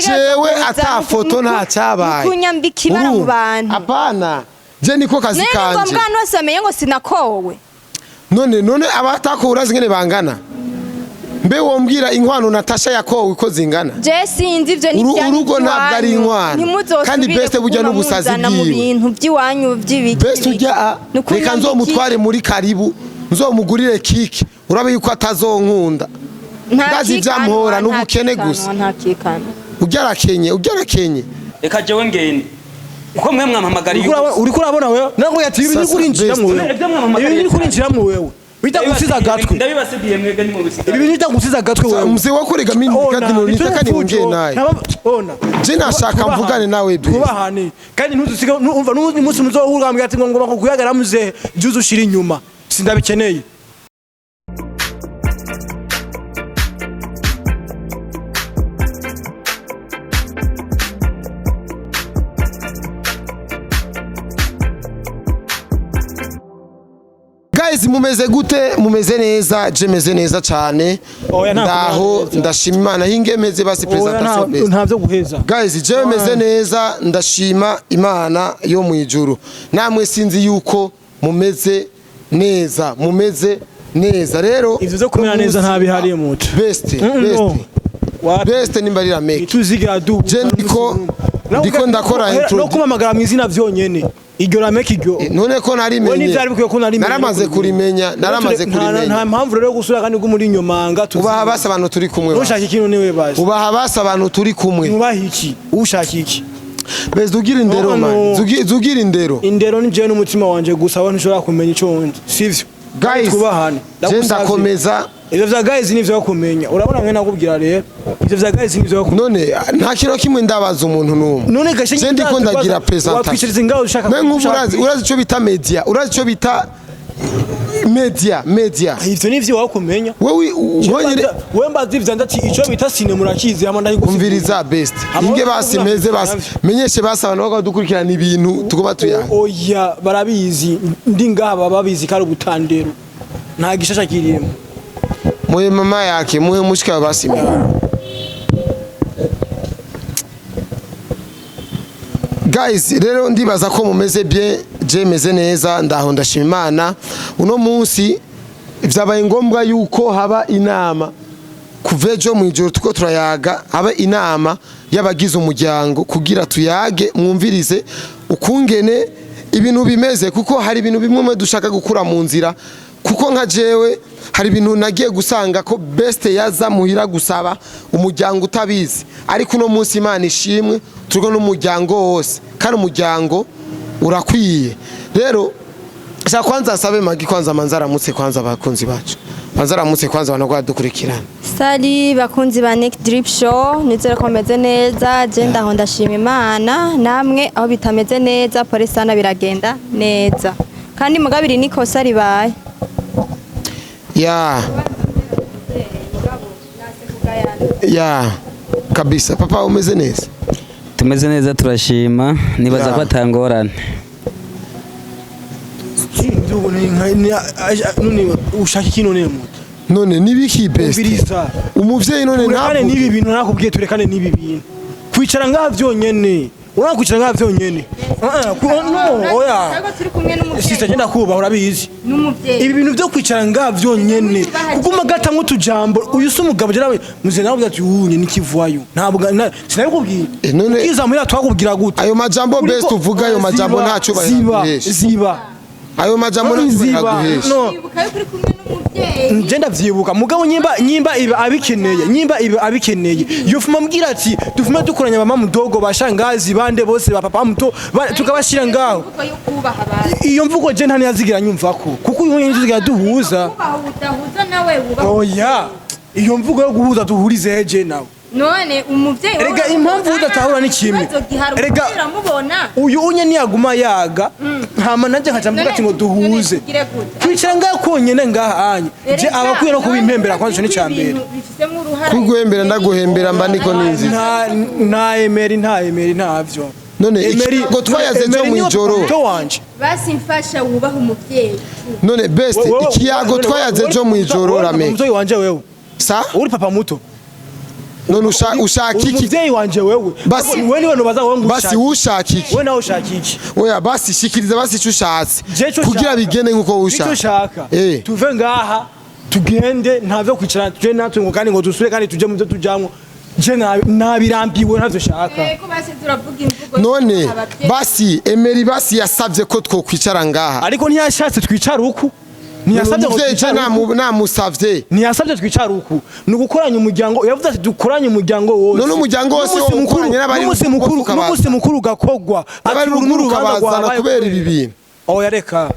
jewe ata foto nta cyabaye kunyambikibara mu bantu apana je niko kazi kanje none mwana wese amenye ngo sinakowe none abatakura zingene bangana mbe wombwira inkwano Natasha yakowe uko zingana je sinzi ivyo ni byanyu urugo ntabwo ari inkwano kandi best burya n'ubusazi bwiwe ibintu by'iwanyu by'ibiki best ujya reka nzomutware muri karibu nzomugurire kiki urabe yuko atazonkunda ndazi byamuhora n'ubukene gusa ujyarakenye reka jewe ngene uko mwe mwampamagariye uri kurabona wewe nango yati ibintu kurinjiramo wewe ibintu kurinjiramo wewe bita gusiza gatwe ndabibasidiye mwega ni mu bisiga ibintu bita gusiza gatwe wewe mzee wakurega mini kandi nitaka ni unge naye ona je nashaka mvugane nawe be kubahane kandi ntuzusiga umva n'umunsi muzohura ambye ati ngo bakuguyagara muzee juzu ushira inyuma sindabikeneye guys mumeze gute mumeze neza je meze neza cyane ndaho ndashima Imana hingemeze basi presentation best ntavyo guheza guys je meze neza ndashima Imana yo mu ijuru namwe sinzi yuko mumeze neza rero ivyo zo kumera neza ntabihariye muto best nimbarira make tuzigira du je ndiko ndakora intro no kumamagara mwizina vyonyene iryo rameke iryo none ko narimenye naramaze kurimenya nta mpamvu rero gusura kandi ngo muri nyomanga ubaha basa abantu turi kumwe ushaka ikintu niwe bazi ubaha basa abantu turi kumwe ubaha iki ushaka iki beze ugira indero man zugira indero ni je n'umutima wanje gusa abantu ushobora kumenya ico wonje sivyo guys kubahane je ndakomeza ivyo vya guys nivyo kumenya urabona mwe nakubwira rero ivyo vya guys nivyo none nta kiro kimwe ndabaza umuntu numwe none gashe je ndiko ndagira presentation wakwishiriza ingaho ushaka urazi ico bita media urazi ico bita media ivyo nivyo wakumenya wewe mbazi ivyo ndati ico bita sinema murakizi hama ndayumviriza best inge basimeze basi menyeshe basa abantu bakadukurikirana ibintu tugoma tuyaha oya barabizi ndi ngaba babizi kari ubutandero nta gishasha kirimo muhe mama yake muhe mushika basimi guys rero ndibaza ko mumeze bien je meze neza ndaho ndashima Imana uno munsi vyabaye ngombwa yuko haba inama kuvejo mu ijoro tuko turayaga haba inama y'abagize umuryango kugira tuyage mwumvirize ukungene ibintu bimeze kuko hari ibintu bimwe dushaka gukura mu nzira kuko nka jewe hari ibintu nagiye gusanga ko best yaza muhira gusaba umuryango utabizi ariko uno munsi Imana ishimwe turiko n'umuryango wose kandi umuryango urakwiye rero sha kwanza asabe magi kwanza manzaramutse kwanza abakunzi bacu manzaramutse kwanza abantu badukurikirana sali bakunzi ba Nick Drip Show nizere ko meze neza je ndaho ndashima Imana namwe aho bitameze neza pole sana biragenda neza kandi mugabiri nikosa ribaye ya kabisa papa umeze neza tumeze neza turashima nibaza ko atangorane ushaka ikintu nemo none nibiki best umuvyeyi none ntabwo nibi bintu nakubwiye turekane nibi bintu kwicara ngavyonyene urakwicara ngavyonyene oya sita genda kuba urabizi ibi bintu byo kwicara ngavyonyene kuguma gata nk'utujambo uyu se umugabo je nawe muze nawe ati unye nikivuayo ntabwo sinabikubwiye none kiza muri twakubwira gute ayo majambo best uvuga ayo majambo ntaco ziba ayo majambo ntaguhesha ngenda vyibuka mugabo nyimba iba abikeneye yofuma mbwira ati tuvume dukoranya mama mudogo bashangazi bande bose ba papa muto tukabashira ngaho iyo mvugo je ntani yazigira nyumvako kuko uyu nyizigira duhuza oya iyo mvugo yo guhuza duhurize heje nawe none umuvyeyi erega impamvu udatahura ni kimwe erega uyu unye niyaguma yaga hama nanje nkaca mvuga ati ngo duhuze kwicara ngaho konyene ngahanye je abakwiye no kubimpembera kwanza ni cyambere kuguhembera ndaguhembera mba niko ninzi nta emeri ntavyo none ngo twayaze cyo mu ijoro basi mfasha wubaha umuvyeyi none best ikiyago twayaze cyo mu ijoro rame umuvyeyi wanje wewe sa uri papa muto none ushaka iki umuvyeyi wanje wewe Basi- wewe niwe nobaza wowe ngo basi ushaka iki wewe nawe ushaka iki oya basi shikiriza basi icyo ushatse Je cyo kugira nshaka. bigene nkuko icyo ushaka ushaka Eh. tuve ngaha tugende ntave kwicara tuje natwe ngo kandi ngo dusure kandi tuje mu byo tujamwo je nabirambiwe ntavyo shaka Eko basi turavuga imvugo none abavyeyi. basi Emery basi yasavye ko twokwicara ngaha ariko ntiyashatse twicara uku ntiyasabye ngo umuvyeyi twicare uku namusavye ntiyasabye twicara uku ni ugukoranya umuryango yavuze ati dukoranye umuryango wose None umuryango wose N'umunsi wo mukuru- gukoranya n'abari n'umunsi mu mukuru rugo n'umunsi mukuru ugakogwa abari ati uru ruguru n'urubanza kabazana rwabaye kubera ibi bintu oya reka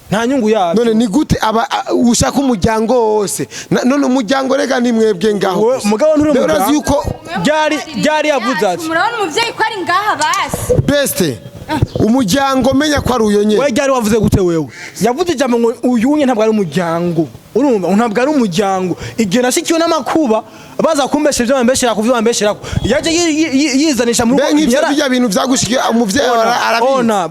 nta nyungu yabyo none ni gute ushaka umuryango wose none umuryango rega ni mwebwe ngaho Wowe, mugabo nturi Rero umugabo. urazi yuko byari yavuze ati murabona umuvyeyi ko ari ngaha basi beste umuryango menya ko ari uyo nyene we ryari wavuze gute wewe yavuze ijambo ngo uyunye ntabwo ari umuryango urumva ntabwo ari umuryango igihe nashikiwe n'amakuba baza kumbesha ibyo bambeshera ku byo bambeshera yaje yizanisha mu be nk'ivyo bijya bintu vyagushikiye umuvyeyi arabizi ona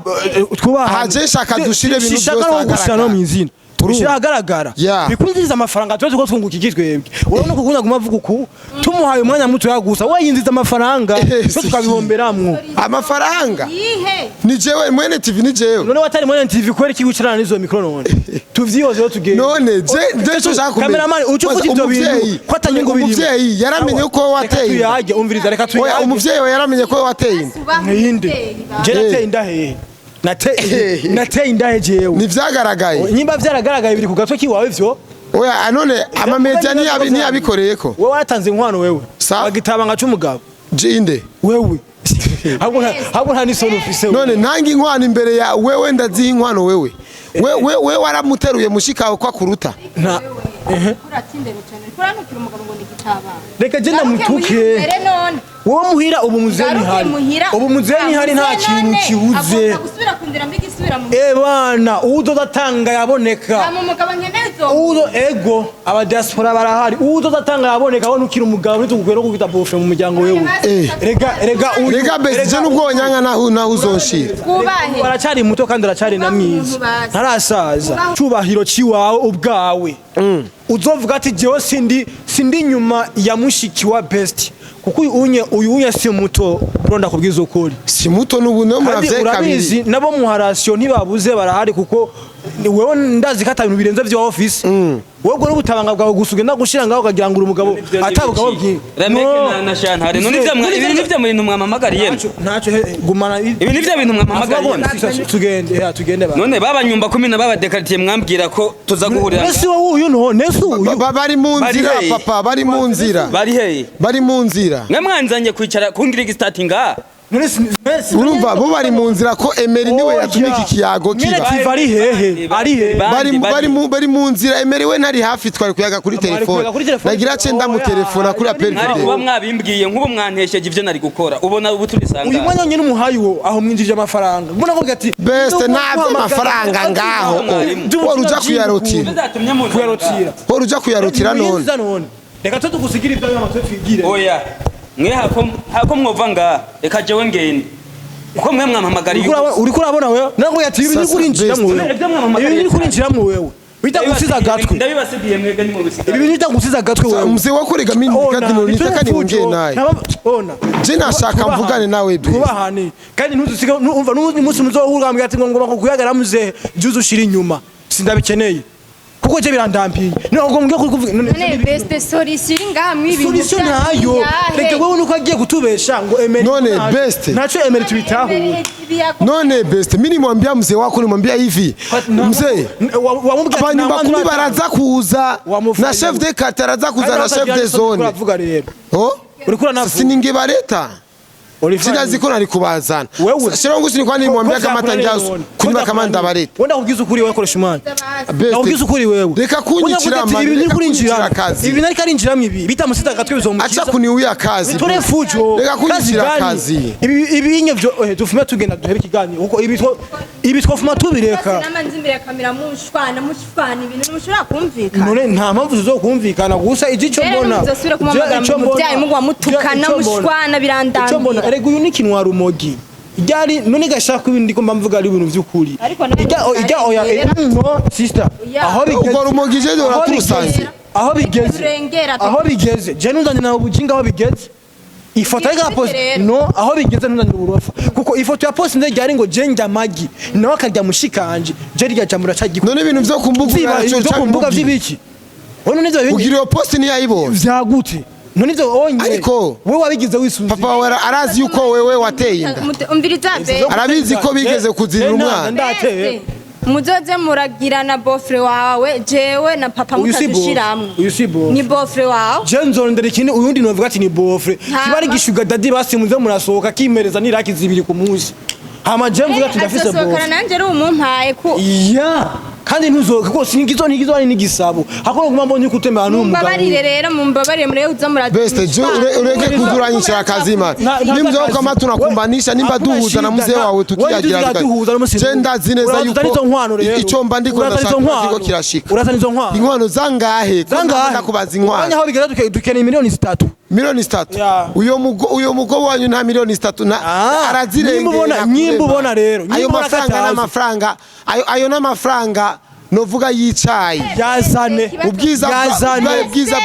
twubaha Haje shaka dushire ibintu byose ahagaragara no mizina tubishira ahagaragara Yeah. bikunjiriza amafaranga tuzi ko twunguka iki twebwe urabona ko kunya guma avuga uku tumuhaye umwanya muto yagusa we yinjiza amafaranga twe tukabihomberamwo amafaranga yihe ni jewe mwene TV ni jewe none watari mwene TV kwera iki wicarana n'izo mikro none tuvyiyoze yo tugende none je cyo shaka kumenya Cameraman uca uvuga ivyo bintu ko atanyungu birimo umuvyeyi yaramenye ko wateye inda. tuyage umviriza reka Oya tuyage umuvyeyi we yaramenye ko wateye inda. ninde je nateye indahe nateye indahe jewe Nivyagaragaye nyimba vyaragaragaye biri ku gatwe kiwawe vyo oya none amamedia niyabikoreye ko wewe watanze inkwano wewe Sa? bagitaba ngaca umugabo jinde wewe ahubwo nta n'isoni ufise none ntange inkwano imbere ya wewe ndaziha inkwano wewe we waramuteruye mushikawe kwa kuruta nta uratsindera cyane kuranukira umugabo ngo ni gitabana reka je ndamutuke none wowe muhira ubu muzehe ntihari ubu muzehe ntihari nta kintu kibuze gusubira kundira mbigisubira mu bana uwuzodatanga yaboneka mu mugabo nkenezo uzo ego aba diaspora barahari uwuzodatanga yaboneka wowe ntukiri umugabo nitugukwiye no kwita bofe mu muryango wewe rega bese je nubwo nyanga naho uzonshira twubahe baracari muto kandi aracari na mwiza ntarasaza cubahiro ciwawe ubwawe uzovuga ati jewe sindi nyuma ya mushiki wa best kuko uyu unye si muto bro ndakubwiza ukuri si muto nubu no muravye urabizi kabiri nabo mu harasyo ntibabuze barahari kuko wewe ndazi ko atabintu birenze vya office wewe no butabanga bwawe gusugenda gushira ngaho ukagira ngo uri umugabo atabugabo bwi Rameke na Shantare none ibintu nivyo muri mwamamagariye ntaco gumana ibi nivyo bintu mwamamagariye tugende ba none baba nyumba 10 na baba dekartier mwambwira ko tuza guhurira Nesi wowe uyu no nesi uyu bari mu nzira papa bari mu nzira bari hey bari mu nzira mwe mwanzanye kwicara kungira startinga urumva bo bari mu nzira ko Emery niwe yatumika ikiyago kiba ari hehe ari hehe bari mu nzira Emery we ntari hafi twari kuyaga kuri telefone nagira ce ndamutelefona kuri appel mwari video kuba mwabimbwiye nk'ubu mwantesheje ivyo nari gukora ubona ubu turisanga uyu mwanya nyine umuhayi wo aho mwinjije amafaranga mbona ko ati best navyo amafaranga ngaho wari uja kuyarotira tuzatumye mu kuyarotira wari uja kuyarotira none reka tatu gusigira ibyo y'amatwe twigire oya mwe hako mwova nga reka jewe ngende uko mwe mwampamagariye uri kurabona wewe nako yati ibi ni kurinjiramwe wewe ibi ni kurinjiramwe wewe bita gusiza gatwe ndabibasigiye mwega ni mu bisiga ibi bita gusiza gatwe wewe mzee wako rega mimi kadino nitaka niongee naye ona je nashaka mvugane nawe be kubahane kandi ntuzisiga umva n'umunsi muzohura ambwira ati ngo ngoma kuyagara muzehe juzu ushira inyuma sindabikeneye kuko je birandampiye ntabwo mbwiye kuvuga none best solution ngaha mwibi solution nayo reke wewe nuko agiye kutubesha ngo Emery none best nacho Emery tubitahuye none best mimi nimwambia mzee wako nimwambia hivi mzee abanyumba kumi baraza kuza na chef de quartier araza kuza na chef de zone uravuga rero oh urikura navuga sininge bareta sinazi ko nari kubazana shira ngo sinikwa nimwambia kama tanjazo kunywa kama ndabareta wenda kugiza ukuri wewe koresha umwana best kugiza ukuri wewe reka kunyikira ibi ni kurinjira kazi ibi nari karinjiramo ibi bitamusita gatwe bizomukiza acha kuniuya kazi tore fujo reka kunyikira kazi ibi nyevyo dufuma tugenda duhebe ikiganiro kuko ibi twofuma tubireka namanzi imbere ya kamera mushwana ibintu mushobora kumvikana none nta mpamvu zizokumvikana gusa igico mbona muzosubira kumamagara mu byayi mugwa mutukana mushwana birandambiye erega uyu ni kinwa rumogi igari none gashaka ibindi ko mbavuga ari ibintu vy'ukuri ijya oya no sister aho bigeze uko rumogije dora turusanze aho bigeze je nuzanye nawe ubujinga aho bigeze ifoto ya post no aho bigeze nuzanye uburofa kuko ifoto ya post ndege ari ngo je njya magi nawe akarya mushikanje je rya jamura cagiko none ibintu vyo kumbuga vy'ibiki ono nizo ugira iyo post ni yayibonye vyagute none ivyo onye ariko wewe wabigize wisunze papa wawe arazi yuko wewe wateye inda umviriza be arabizi ko bigeze kuzira umwana ndateye muzoze muragirana bofre wawe jewe na papa mutadushiramwe ni bofre wawe je nzorondera ikindi uyundi novuga ati ni bofre kibari gishuga dadi basi muze murasohoka kimereza niraki zibiri ku munsi hama je mvuga ati ndafise bofre azosokana nanje ari umumpaye ku iya kandi ntuzoke ko singizo ari nigisabo hakora kuma mbonye kutemba hanu umugabo mbabarire rero mumbabarire muri uza murazi best je ureke kuduranyishira kazima nimzo kama tunakumbanisha nimba duhuza na mzee wawe tukiyagira je ndazi neza yuko ico mba ndiko ndashaka kirashika urazanizo nkwano inkwano zangahe kubaza inkwano anya aho bigera dukeneye miliyoni 3 miliyoni 3 uyo mugo wanyu nta miliyoni 3 arazirengera nyimubona rero ayo mafaranga ayo n'amafaranga novuga yicaye yazane ubwiza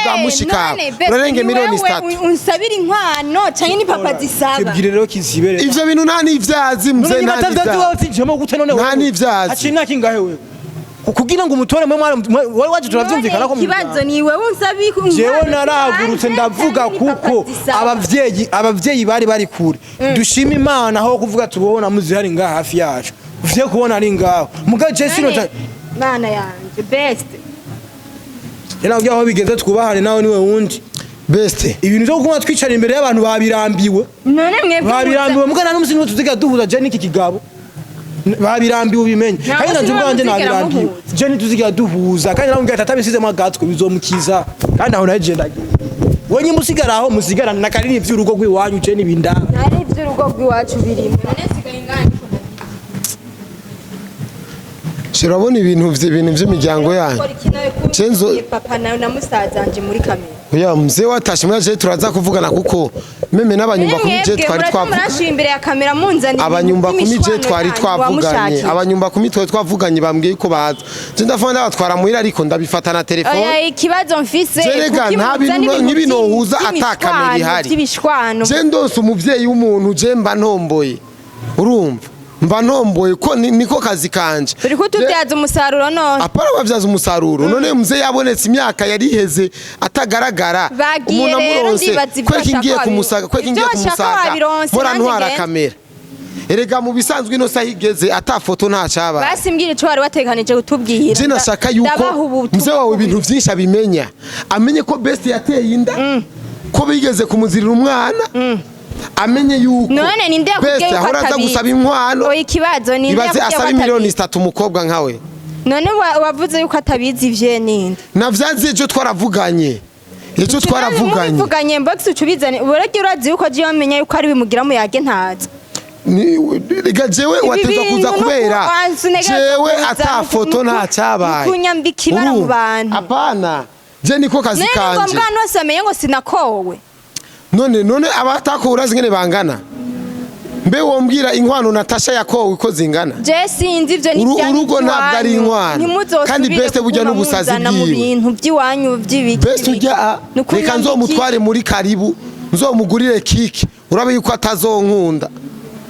bwa mushikabo urarenge miliyoni 3 unsabira inkwano canke ni papa zisaba kibwire rero kizibere ivyo bintu nta nivyazi mze nta nivyazi acina kingahe wewe kugira ngo umutore mwe wari waje turavyumvikana ko kibazo ni wewe unsabika jewe naragurutse ndavuga kuko abavyeyi bari kure dushima Imana aho kuvuga tubona muzi hari ngaha hafi yacu uvye kubona ari ngaho muga je sino mana yanje best yana ujya aho bigeze twubahane nawe niwe wundi best ibintu byo kuma twicara imbere y'abantu babirambiwe none mwebwe babirambiwe muga n'umusi no tuziga duhuza je niki kigabo babirambiwe ubimenye kandi nanje ubwanje nabirambiwe je nituziga duhuza kandi nawe ngata atabisizemo agatwe bizomukiza kandi aho naje ndagiye wenye musigara aho musigarana nakariri ivy'urugo rw'iwanyu je nibinda nari ivy'urugo rw'iwacu birimo none sigaye ngani shirabona ibintu vy'imiryango yanyu cenzo papa na musazanje muri kamera oya mzee watashe mwaje turaza kuvugana kuko meme n'abanyumba kumije twari twavuganye imbere ya kamera munzani abanyumba kumije twari twavuganye abanyumba kumije twavuganye bambwiye ko baza je ndafanda batwara muhira ariko ndabifata na telefone oya ikibazo mfise jerega nta bintu nk'ibino huza atakamera ihari je ndose umuvyeyi w'umuntu je mba ntomboye urumva mba ntomboye ko niko kazi kanje uri kutubyaza umusaruro none apara bavyaza umusaruro none mzee yabonetse imyaka yari iheze atagaragara umuntu amuronse kweki ngiye kumusaga mora ntwara kamera erega mu bisanzwe ino saha igeze ata foto nta caba basi mbwira ico wari wateganije gutubwira je nashaka yuko mzee wawe ibintu vyinshi abimenya amenye ko best yateye inda ko bigeze kumuzirira umwana amenye yuko none ninde yakubwiye ko atabizi gusaba inkwano oya ikibazo ninde ibaze asaba miliyoni 3 umukobwa nkawe none wavuze yuko atabizi ivye ninde navyaze ejo twaravuganye ejo twaravuganye box ucubizane urege urazi yuko je wamenya yuko ari bimugira mu yage ntaza Liga jewe wateza kuza kubera jewe ata foto nta cabaye kunyambikibara mu bantu apana je niko kazi kanje none mbwana wose amenye ngo sinakowe none abatako urazi ngene bangana mbe wombwira inkwano Natasha yakowe uko zingana je sinzi ivyo ni byanyu urugo ntabwo ari inkwano kandi best burya n'ubusazi bwiwe mu bintu by'iwanyu by'ibiki best ujya reka nzomutware muri karibu nzomugurire kiki urabe yuko atazonkunda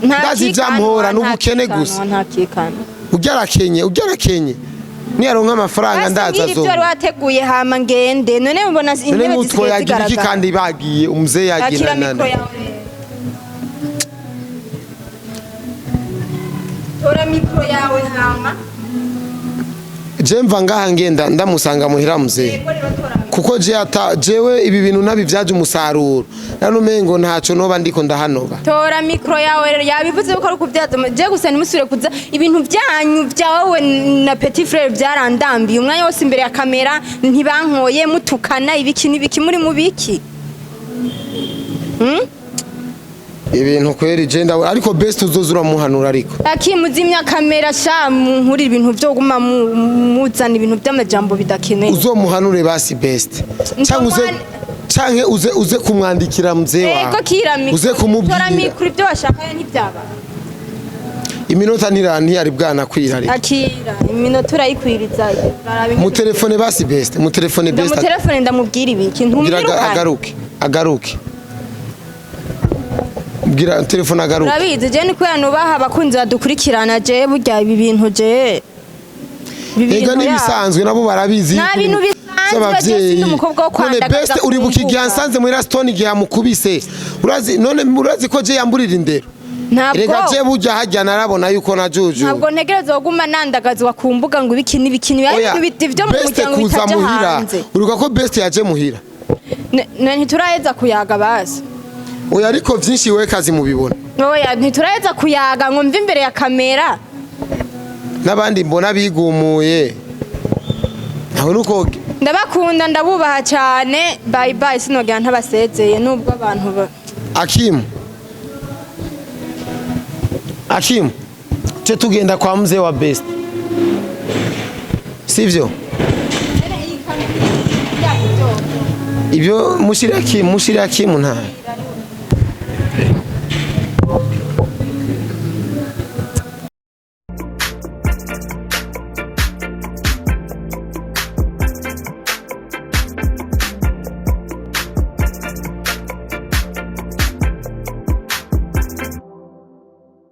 ndazi byamuhora n'ubukene gusa ugerakenye niyaronka amafaranga ndaza zo ibyo wari wateguye hama ngende none mbona intebe zisigaye zigaragara kandi bagiye umuzee yagira nana tora mikro yawe hama jemva ngaha ngenda ndamusanga muhira muzee kuko jewe ibi bintu nabivyaje umusaruro nano mengo ntaco noba ndiko ndahanoba tora mikro yawe yabivuze ko ari kuvyaza je gusa nimusubire kuza ibintu byanyu byawe na petit frère byarandambiye umwanya wose imbere ya kamera ntibankoye mutukana ibiki nibiki muri mubiki ibintu kweri jenda ariko best uzozura muhanura ariko akimuzimya kamera sha nkuri ibintu byo guma muzana ibintu by'amajambo bidakeneye uzomuhanure basi best canke uze kumwandikira mzee wawe uze kumubwira tora mikro ibyo washaka ntibyaba iminota ntiyari bwanakwira ariko akira iminota urayikwiriza mu telefone basi best mu telefone best mu telefone ndamubwira ibiki agaruke bwira telefone agaruke urabizi je ni kwera nubaha abakunzi badukurikirana je burya ibi bintu je ega nibisanzwe nabo barabizi nta bintu bisanzwe je sindi umukobwa wo kwandagaza best uri bukigiye ansanze muri Rastone igihe amukubise urazi ko je yamburira indero reka je burya hajya narabona yuko najuju ntabwo ntegereza kuguma nandagazwa ku mbuga ngo ibiki n'ibiki n'ibiti byo mu muryango bitaje hanze uruka ko best yaje muhira ntituraheza kuyaga basi oya ariko vyinshi we kazi mubibona oya ntituraheza kuyaga ngo mve imbere ya kamera n'abandi mbona bigumuye aho nuko ndabakunda ndabubaha cyane bye bye sinogira ntabasezeye nubwo abantu Akim cyo tugenda kwa mzee wa best sivyo ibyo mushira Akim nta